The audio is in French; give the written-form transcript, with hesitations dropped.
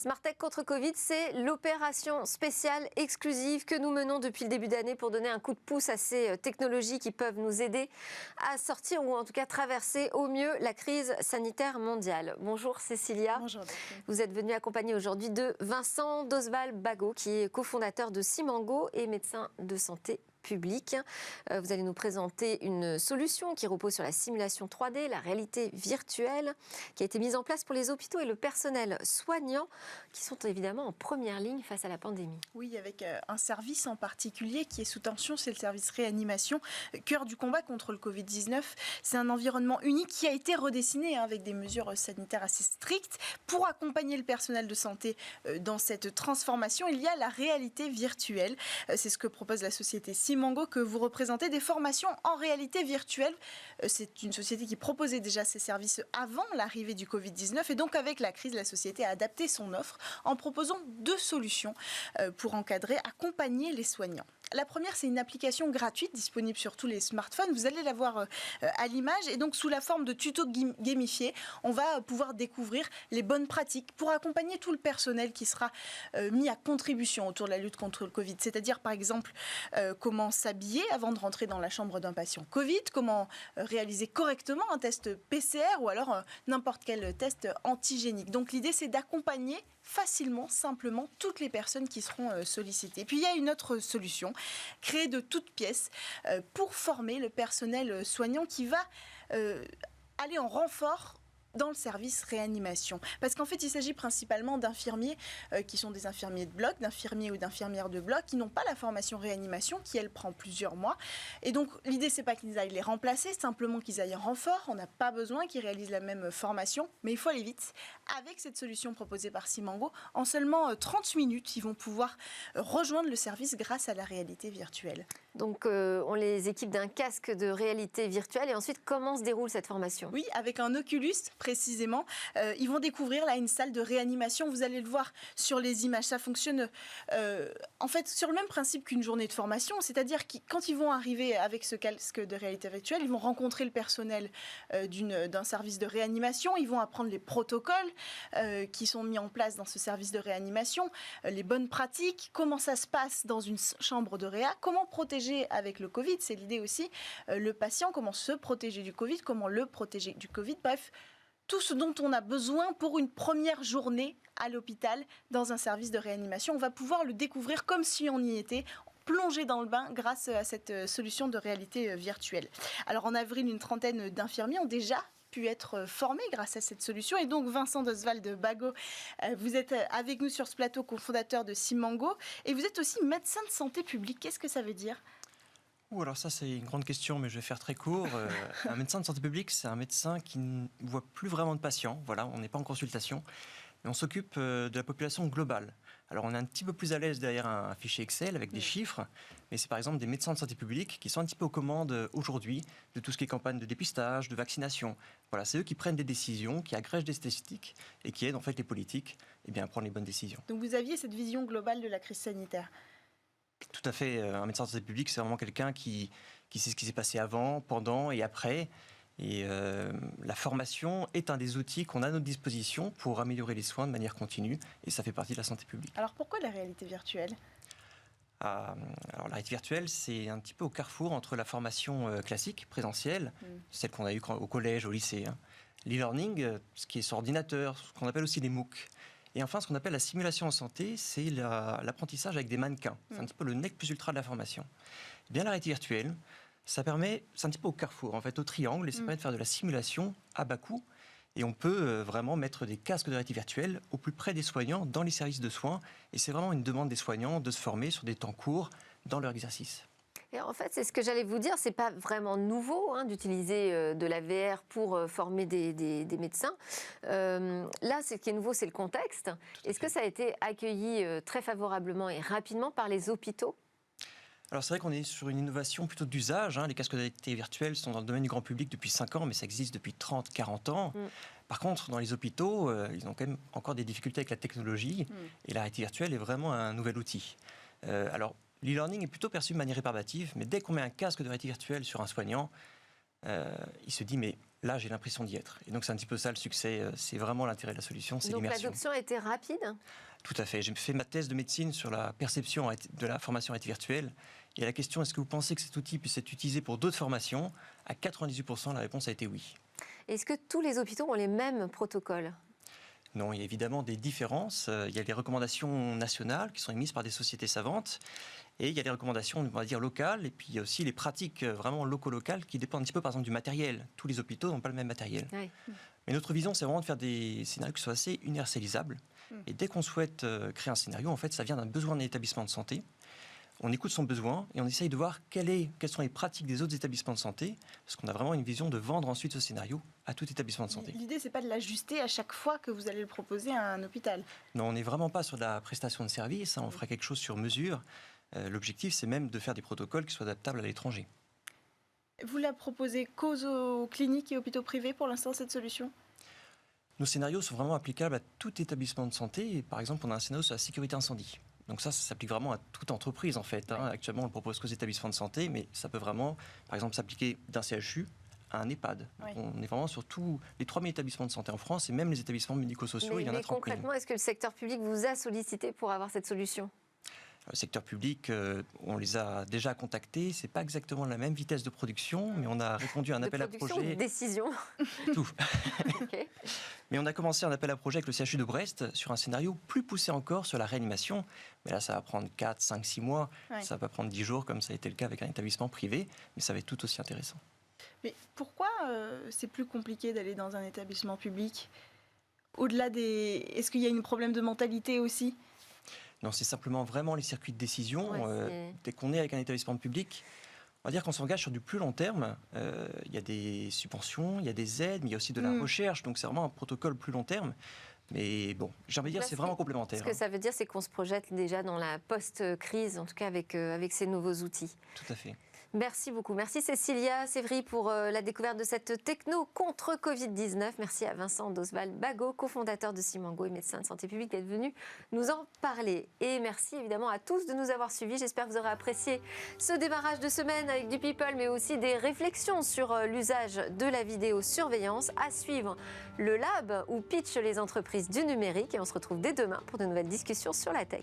Smartech contre Covid, c'est l'opération spéciale exclusive que nous menons depuis le début d'année pour donner un coup de pouce à ces technologies qui peuvent nous aider à sortir ou en tout cas traverser au mieux la crise sanitaire mondiale. Bonjour Cécilia. Bonjour. Vous êtes venue accompagnée aujourd'hui de Vincent Dosval-Bagot qui est cofondateur de Simango et médecin de santé public. Vous allez nous présenter une solution qui repose sur la simulation 3D, la réalité virtuelle, qui a été mise en place pour les hôpitaux et le personnel soignant, qui sont évidemment en première ligne face à la pandémie. Oui, avec un service en particulier qui est sous tension, c'est le service réanimation, cœur du combat contre le Covid-19. C'est un environnement unique qui a été redessiné avec des mesures sanitaires assez strictes. Pour accompagner le personnel de santé dans cette transformation, il y a la réalité virtuelle. C'est ce que propose la société Simango que vous représentez, des formations en réalité virtuelle. C'est une société qui proposait déjà ces services avant l'arrivée du Covid-19 et donc avec la crise, la société a adapté son offre en proposant 2 solutions pour encadrer, accompagner les soignants. La première, c'est une application gratuite disponible sur tous les smartphones. Vous allez la voir à l'image et donc sous la forme de tutos gamifiés, on va pouvoir découvrir les bonnes pratiques pour accompagner tout le personnel qui sera mis à contribution autour de la lutte contre le Covid. C'est-à-dire par exemple comment s'habiller avant de rentrer dans la chambre d'un patient Covid, comment réaliser correctement un test PCR ou alors n'importe quel test antigénique. Donc l'idée, c'est d'accompagner facilement, simplement, toutes les personnes qui seront sollicitées. Puis il y a une autre solution, créée de toutes pièces pour former le personnel soignant qui va aller en renfort dans le service réanimation. Parce qu'en fait, il s'agit principalement d'infirmiers qui sont des infirmiers de bloc, d'infirmiers ou d'infirmières de bloc, qui n'ont pas la formation réanimation, qui, elle, prend plusieurs mois. Et donc, l'idée, c'est pas qu'ils aillent les remplacer, simplement qu'ils aillent en renfort. On n'a pas besoin qu'ils réalisent la même formation, mais il faut aller vite. Avec cette solution proposée par Simango, en seulement 30 minutes, ils vont pouvoir rejoindre le service grâce à la réalité virtuelle. Donc, on les équipe d'un casque de réalité virtuelle. Et ensuite, comment se déroule cette formation ? Oui, avec un Oculus, précisément. Ils vont découvrir là une salle de réanimation. Vous allez le voir sur les images. Ça fonctionne en fait sur le même principe qu'une journée de formation. C'est-à-dire que quand ils vont arriver avec ce casque de réalité virtuelle, ils vont rencontrer le personnel d'un service de réanimation. Ils vont apprendre les protocoles qui sont mis en place dans ce service de réanimation, les bonnes pratiques, comment ça se passe dans une chambre de réa, comment protéger avec le Covid, c'est l'idée aussi, le patient, comment se protéger du Covid, comment le protéger du Covid, bref, tout ce dont on a besoin pour une première journée à l'hôpital dans un service de réanimation. On va pouvoir le découvrir comme si on y était, plongé dans le bain grâce à cette solution de réalité virtuelle. Alors en avril, une trentaine d'infirmiers ont déjà pu être formés grâce à cette solution. Et donc, Vincent Dosval-Bagot, vous êtes avec nous sur ce plateau, cofondateur de Simango, et vous êtes aussi médecin de santé publique. Qu'est-ce que ça veut dire ? Alors ça, c'est une grande question, mais je vais faire très court. Un médecin de santé publique, c'est un médecin qui ne voit plus vraiment de patients. Voilà, on n'est pas en consultation, mais on s'occupe de la population globale. Alors, on est un petit peu plus à l'aise derrière un fichier Excel avec des chiffres, mais c'est par exemple des médecins de santé publique qui sont un petit peu aux commandes aujourd'hui de tout ce qui est campagne de dépistage, de vaccination. Voilà, c'est eux qui prennent des décisions, qui agrègent des statistiques et qui aident en fait les politiques à prendre les bonnes décisions. Donc, vous aviez cette vision globale de la crise sanitaire ? Tout à fait. Un médecin de santé publique, c'est vraiment quelqu'un qui sait ce qui s'est passé avant, pendant et après. Et la formation est un des outils qu'on a à notre disposition pour améliorer les soins de manière continue. Et ça fait partie de la santé publique. Alors pourquoi la réalité virtuelle ? Alors la réalité virtuelle, c'est un petit peu au carrefour entre la formation classique, présentielle, celle qu'on a eue au collège, au lycée, l'e-learning, ce qui est sur ordinateur, ce qu'on appelle aussi les MOOC. Et enfin, ce qu'on appelle la simulation en santé, c'est l'apprentissage avec des mannequins. C'est un petit peu le nec plus ultra de la formation. Eh bien, la réalité virtuelle, ça permet, c'est un petit peu au carrefour, en fait, au triangle, et ça permet de faire de la simulation à bas coût. Et on peut vraiment mettre des casques de réalité virtuelle au plus près des soignants, dans les services de soins. Et c'est vraiment une demande des soignants de se former sur des temps courts dans leur exercice. Et en fait, c'est ce que j'allais vous dire, c'est pas vraiment nouveau d'utiliser de la VR pour former des médecins. Là, ce qui est nouveau, c'est le contexte. Est-ce que ça a été accueilli très favorablement et rapidement par les hôpitaux ? Alors c'est vrai qu'on est sur une innovation plutôt d'usage. Les casques de réalité virtuelle sont dans le domaine du grand public depuis 5 ans, mais ça existe depuis 30, 40 ans. Par contre, dans les hôpitaux, ils ont quand même encore des difficultés avec la technologie. Et la réalité virtuelle est vraiment un nouvel outil. Alors, l'e-learning est plutôt perçu de manière rébarbative, mais dès qu'on met un casque de réalité virtuelle sur un soignant, il se dit, mais là, j'ai l'impression d'y être. Et donc, c'est un petit peu ça le succès. C'est vraiment l'intérêt de la solution, c'est Donc l'immersion. l'adoption a été rapide? Tout à fait. J'ai fait ma thèse de médecine sur la perception de la formation en réalité virtuelle. Et à la question, est-ce que vous pensez que cet outil puisse être utilisé pour d'autres formations? À 98%, la réponse a été oui. Est-ce que tous les hôpitaux ont les mêmes protocoles? Non, il y a évidemment des différences. Il y a les recommandations nationales qui sont émises par des sociétés savantes. Et il y a les recommandations, on va dire, locales. Et puis il y a aussi les pratiques vraiment locales qui dépendent un petit peu, par exemple, du matériel. Tous les hôpitaux n'ont pas le même matériel. Oui. Mais notre vision, c'est vraiment de faire des scénarios qui soient assez universalisables. Et dès qu'on souhaite créer un scénario, en fait, ça vient d'un besoin d'un établissement de santé. On écoute son besoin et on essaye de voir quelles sont les pratiques des autres établissements de santé, parce qu'on a vraiment une vision de vendre ensuite ce scénario à tout établissement de santé. L'idée, c'est pas de l'ajuster à chaque fois que vous allez le proposer à un hôpital. Non, on n'est vraiment pas sur de la prestation de service, on fera quelque chose sur mesure. L'objectif, c'est même de faire des protocoles qui soient adaptables à l'étranger. Vous la proposez qu'aux cliniques et hôpitaux privés pour l'instant, cette solution? Nos scénarios sont vraiment applicables à tout établissement de santé. Et par exemple, on a un scénario sur la sécurité incendie. Donc ça s'applique vraiment à toute entreprise en fait. Actuellement, on le propose qu'aux établissements de santé, mais ça peut vraiment, par exemple, s'appliquer d'un CHU à un EHPAD. Oui. On est vraiment sur tous les 3000 établissements de santé en France et même les établissements médico-sociaux, il y en a Mais 30 000. concrètement, est-ce que le secteur public vous a sollicité pour avoir cette solution? Le secteur public, on les a déjà contactés. C'est pas exactement la même vitesse de production, mais on a répondu à un appel à projet. De décision. Tout. Okay. Mais on a commencé un appel à projet avec le CHU de Brest sur un scénario plus poussé encore sur la réanimation. Mais là, ça va prendre 4, 5, 6 mois. Ouais. Ça va pas prendre 10 jours comme ça a été le cas avec un établissement privé. Mais ça va être tout aussi intéressant. Mais pourquoi c'est plus compliqué d'aller dans un établissement public? Au-delà des... Est-ce qu'il y a un problème de mentalité aussi? Non, c'est simplement vraiment les circuits de décision. Ouais, dès qu'on est avec un établissement public, on va dire qu'on s'engage sur du plus long terme. Il y a des subventions, il y a des aides, mais il y a aussi de la recherche. Donc c'est vraiment un protocole plus long terme. Mais bon, j'ai envie de dire, c'est vraiment complémentaire. Ce que ça veut dire, c'est qu'on se projette déjà dans la post-crise, en tout cas avec ces nouveaux outils. Tout à fait. Merci beaucoup. Merci Cécilia Sévry pour la découverte de cette techno contre Covid-19. Merci à Vincent d'Oswald-Bagot, cofondateur de Simango et médecin de santé publique, d'être venu nous en parler. Et merci évidemment à tous de nous avoir suivis. J'espère que vous aurez apprécié ce démarrage de semaine avec du people, mais aussi des réflexions sur l'usage de la vidéosurveillance. À suivre le lab où pitchent les entreprises du numérique. Et on se retrouve dès demain pour de nouvelles discussions sur la tech.